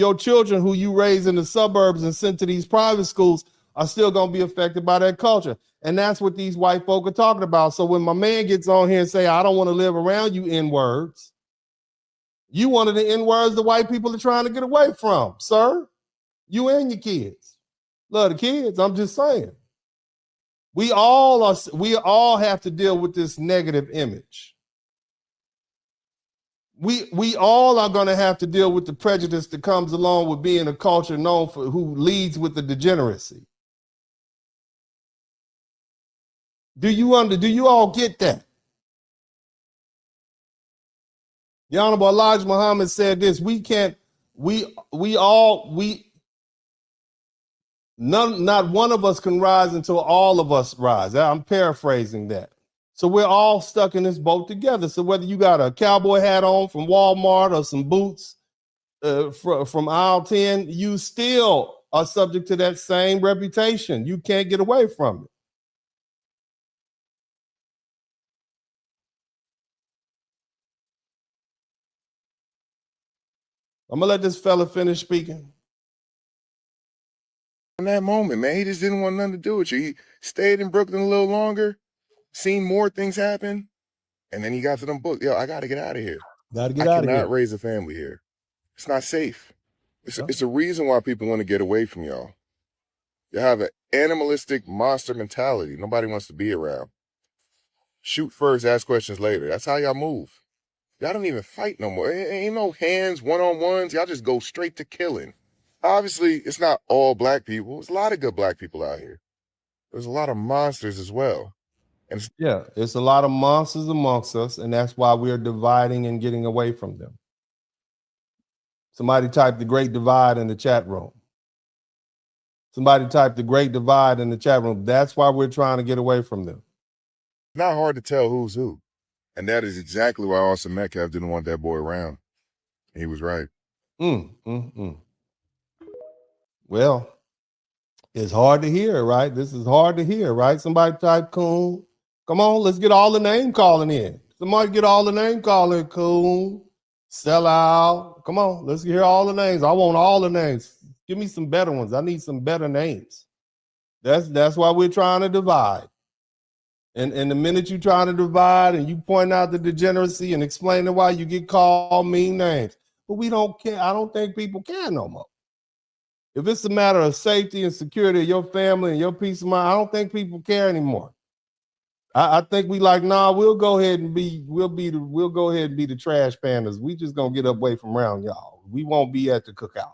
Your children who you raise in the suburbs and sent to these private schools are still going to be affected by that culture. And that's what these white folk are talking about. So when my man gets on here and say, I don't want to live around you N-words, you one of the N-words the white people are trying to get away from, sir. You and your kids. Love the kids, I'm just saying. We all have to deal with this negative image. We all are going to have to deal with the prejudice that comes along with being a culture known for who leads with the degeneracy. Do you all get that? The Honorable Elijah Muhammad said this: not one of us can rise until all of us rise. I'm paraphrasing that. So we're all stuck in this boat together. So whether you got a cowboy hat on from Walmart or some boots from aisle 10, you still are subject to that same reputation. You can't get away from it. I'm gonna let this fella finish speaking. In that moment, man, he just didn't want nothing to do with you. He stayed in Brooklyn a little longer, seen more things happen, and then he got to them books. Yo, I got to get out of here. Got to get out of here. I cannot raise a family here. It's not safe. It's a reason why people want to get away from y'all. You have an animalistic monster mentality. Nobody wants to be around. Shoot first, ask questions later. That's how y'all move. Y'all don't even fight no more. Ain't no hands, one-on-ones. Y'all just go straight to killing. Obviously, it's not all black people. There's a lot of good black people out here. There's a lot of monsters as well. And it's a lot of monsters amongst us, and that's why we're dividing and getting away from them. Somebody typed the Great Divide in the chat room. That's why we're trying to get away from them. It's not hard to tell who's who. And that is exactly why Austin Metcalf didn't want that boy around. He was right. Well, it's hard to hear, right? This is hard to hear, right? Somebody type coon. Come on, let's get all the name calling in. Somebody get all the name calling. Coon, sell out. Come on, let's hear all the names. I want all the names. Give me some better ones. I need some better names. That's why we're trying to divide. And the minute you try to divide and you point out the degeneracy and explaining why, you get called mean names. But we don't care. I don't think people care no more. If it's a matter of safety and security of your family and your peace of mind, I don't think people care anymore. I think we like, nah, we'll go ahead and be the trash pandas. We just gonna get away from around y'all. We won't be at the cookout.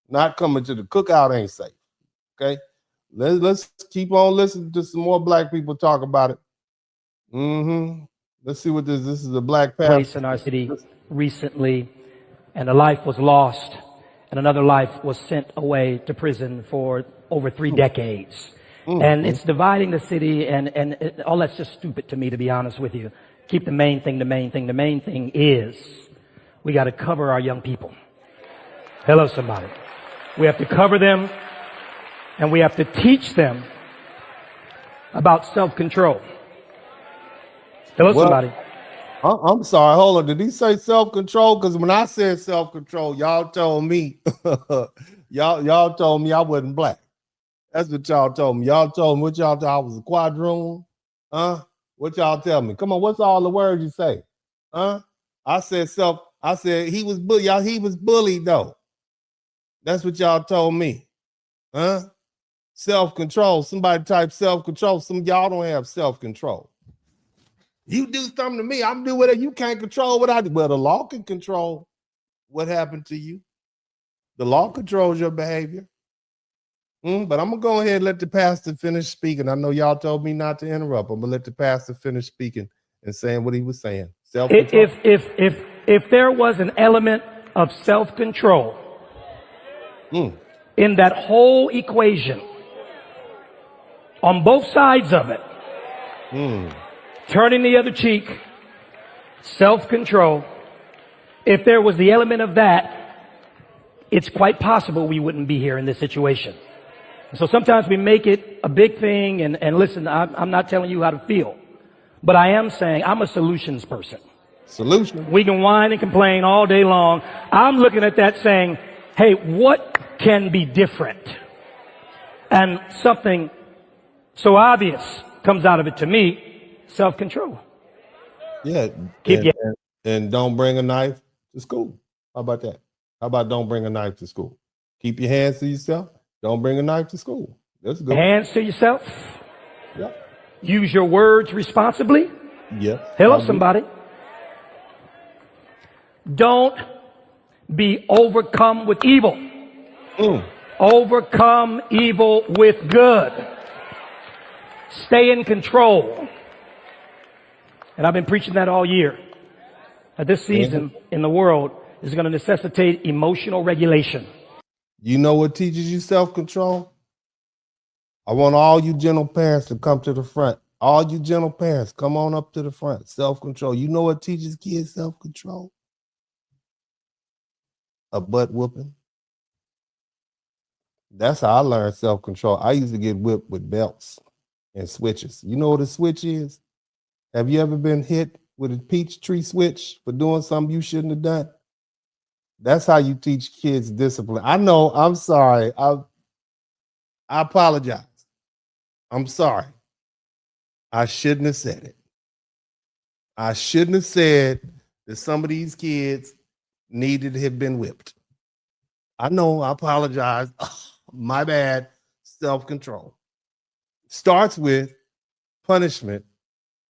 Not coming to the cookout ain't safe. Okay. Let's keep on listening to some more black people talk about it. Let's see what this is a black place in our city recently, and a life was lost, and another life was sent away to prison for over 3 decades. And it's dividing the city, and all that's just stupid to me, to be honest with you. Keep the main thing. The main thing is we got to cover our young people. Hello, somebody. We have to cover them, and we have to teach them about self-control. Hello, somebody. I'm sorry. Hold on. Did he say self-control? Because when I said self-control, y'all told me, y'all told me I wasn't black. That's what y'all told me. Y'all told me what y'all thought I was a quadroon. What y'all tell me? Come on, what's all the words you say? I said he was bullied. Y'all, he was bullied though. That's what y'all told me. Self-control. Somebody type self-control. Some of y'all don't have self-control. You do something to me, I'm do whatever. You can't control what I do. Well, the law can control what happened to you. The law controls your behavior. But I'm going to go ahead and let the pastor finish speaking. I know y'all told me not to interrupt. I'm going to let the pastor finish speaking and saying what he was saying. Self-control. If there was an element of self-control in that whole equation, on both sides of it, turning the other cheek, self-control, if there was the element of that, it's quite possible we wouldn't be here in this situation. So sometimes we make it a big thing, and listen, I'm not telling you how to feel, but I am saying I'm a solutions person. Solution. We can whine and complain all day long. I'm looking at that saying, hey, what can be different? And something so obvious comes out of it to me, self-control. Yeah. Keep your And don't bring a knife to school. How about that? How about don't bring a knife to school? Keep your hands to yourself. Don't bring a knife to school. That's good. hands to yourself. Yeah. Use your words responsibly. Yeah. Hello, somebody. Don't be overcome with evil. Overcome evil with good. Stay in control. And I've been preaching that all year. This season in the world is going to necessitate emotional regulation. You know what teaches you self-control? I want all you gentle parents to come to the front. All you gentle parents, come on up to the front. Self-control. You know what teaches kids self-control? A butt whooping. That's how I learned self-control. I used to get whipped with belts and switches. You know what a switch is? Have you ever been hit with a peach tree switch for doing something you shouldn't have done? That's how you teach kids discipline. I know, I'm sorry. I apologize. I'm sorry. I shouldn't have said it. I shouldn't have said that some of these kids needed to have been whipped. I know, I apologize. My bad. Self-control. Starts with punishment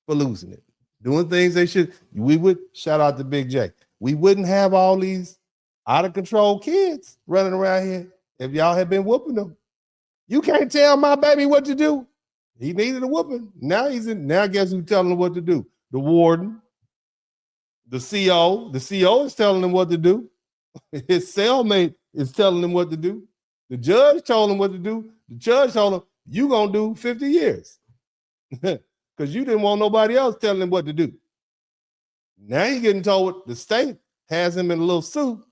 for losing it. Doing things they should. We would, shout out to Big J. We wouldn't have all these out of control kids running around here if y'all had been whooping them. You can't tell my baby what to do. He needed a whooping. Now now guess who's telling him what to do? The warden, the CO. The CO is telling him what to do. His cellmate is telling him what to do. The judge told him what to do. The judge told him, you gonna do 50 years. Because you didn't want nobody else telling him what to do. Now he's getting told the state has him in a little suit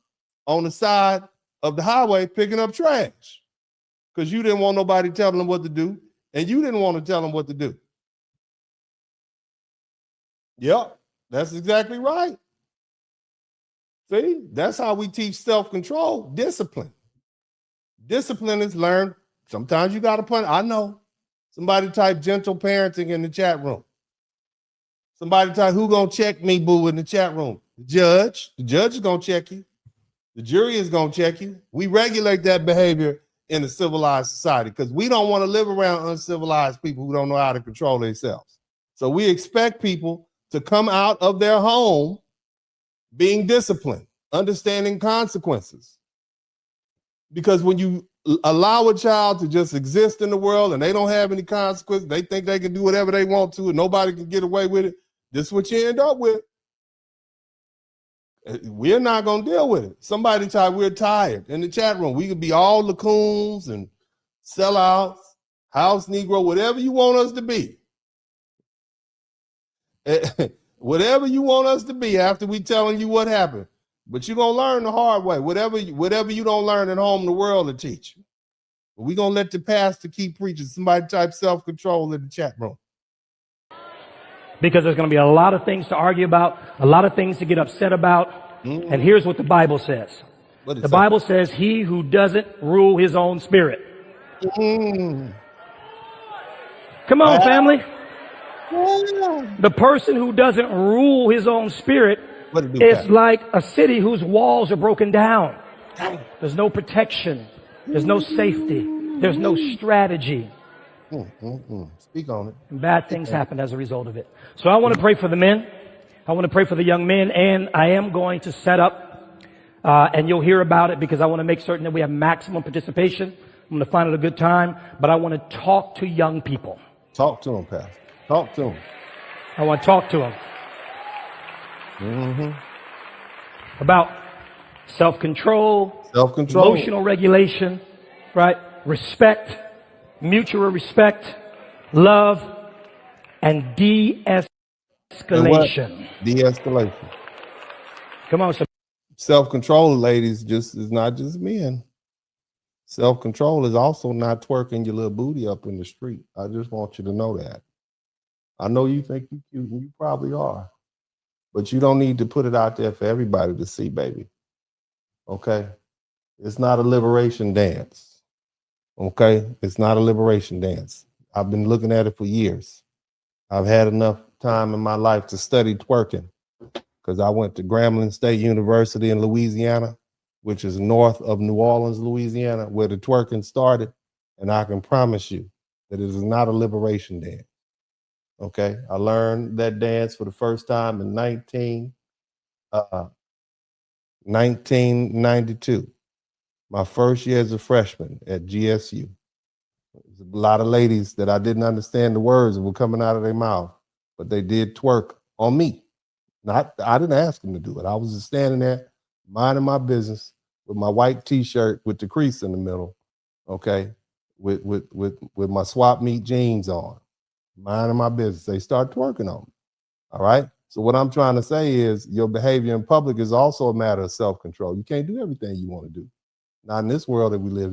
on the side of the highway picking up trash. Because you didn't want nobody telling him what to do, and you didn't want to tell him what to do. Yep, that's exactly right. See, that's how we teach self-control, discipline. Discipline is learned. Sometimes you got to punish. I know. Somebody type gentle parenting in the chat room. Somebody type, who gonna check me, boo, in the chat room? The judge. The judge is gonna check you. The jury is gonna check you. We regulate that behavior in a civilized society because we don't want to live around uncivilized people who don't know how to control themselves. So we expect people to come out of their home being disciplined, understanding consequences. Because when you allow a child to just exist in the world and they don't have any consequences, they think they can do whatever they want to and nobody can get away with it, this is what you end up with. We're not going to deal with it. Somebody type, we're tired in the chat room. We could be all lacoons and sellouts, house Negro, whatever you want us to be. Whatever you want us to be after we telling you what happened. But you're going to learn the hard way. Whatever you don't learn at home, the world will teach you. But we're going to let the pastor keep preaching. Somebody type self-control in the chat room. Because there's going to be a lot of things to argue about, a lot of things to get upset about. Mm-hmm. And here's what the Bible says. The Bible says, he who doesn't rule his own spirit. Mm-hmm. Come on, family. The person who doesn't rule his own spirit is like a city whose walls are broken down. There's no protection. There's no safety. There's no strategy. Speak on it. And bad things happen as a result of it. So I want to pray for the men. I want to pray for the young men. And I am going to set up, and you'll hear about it because I want to make certain that we have maximum participation. I'm going to find it a good time. But I want to talk to young people. Talk to them, Pastor. Talk to them. I want to talk to them. About self-control, emotional regulation, right? Respect, mutual respect, love, and de-escalation. De-escalation. Come on, self-control, ladies, is not just men. Self-control is also not twerking your little booty up in the street. I just want you to know that. I know you think you're cute, and you probably are. But you don't need to put it out there for everybody to see, baby. Okay? It's not a liberation dance. Okay? It's not a liberation dance. I've been looking at it for years. I've had enough time in my life to study twerking because I went to Grambling State University in Louisiana, which is north of New Orleans, Louisiana, where the twerking started. And I can promise you that it is not a liberation dance. Okay? I learned that dance for the first time in 1992. My first year as a freshman at GSU. There's a lot of ladies that I didn't understand the words that were coming out of their mouth, but they did twerk on me. I didn't ask them to do it. I was just standing there minding my business with my white T-shirt with the crease in the middle, okay, with my swap meet jeans on, minding my business. They start twerking on me. All right. So what I'm trying to say is your behavior in public is also a matter of self-control. You can't do everything you want to do. Not in this world that we live in.